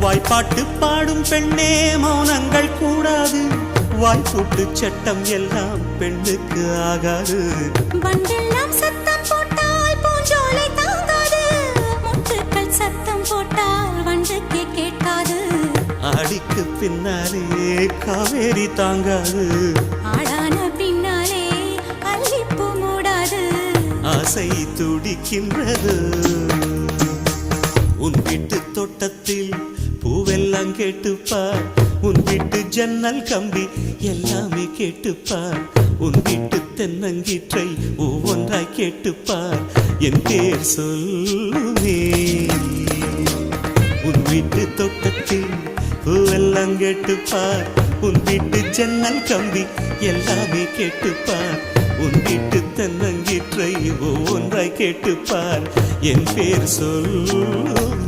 வாய்ப்பாட்டு பாடும் பெண்ணே மௌனங்கள் கூடாது. வாய்ப்பூட்டு சட்டம் எல்லாம் பெண்ணுக்கு ஆகாது. வண்டெல்லாம் சத்தம் போட்டால் பூஞ்சோலை தாங்காது. முட்டுக்கள் சத்தம் போட்டால் வண்டுக்கே கேட்காது. ஆடிக்கு பின்னாலே காவேரி தாங்காது. ஆடான பின்னாலே அல்லிப்பூ மூடாது. ஆசை துடிக்கின்றது. உன் வீட்டு தோட்டத்தில் பூவெல்லாம் கேட்டுப்பார். உன் வீட்டு ஜன்னல் கம்பி எல்லாமே கேட்டுப்பார். உன் வீட்டு தென்னங்கீற்றை ஒவ்வொன்றாய் கேட்டுப்பார். என் பேர் சொல்லுமே. உன் வீட்டு தோட்டத்தில் பூவெல்லாம் கேட்டுப்பார். உன் வீட்டு ஜன்னல் கம்பி எல்லாமே கேட்டுப்பார். உன் வீட்டு தென்னங்கீற்றை ஒவ்வொன்றாய் கேட்டுப்பார். என் பேர் சொல்லு.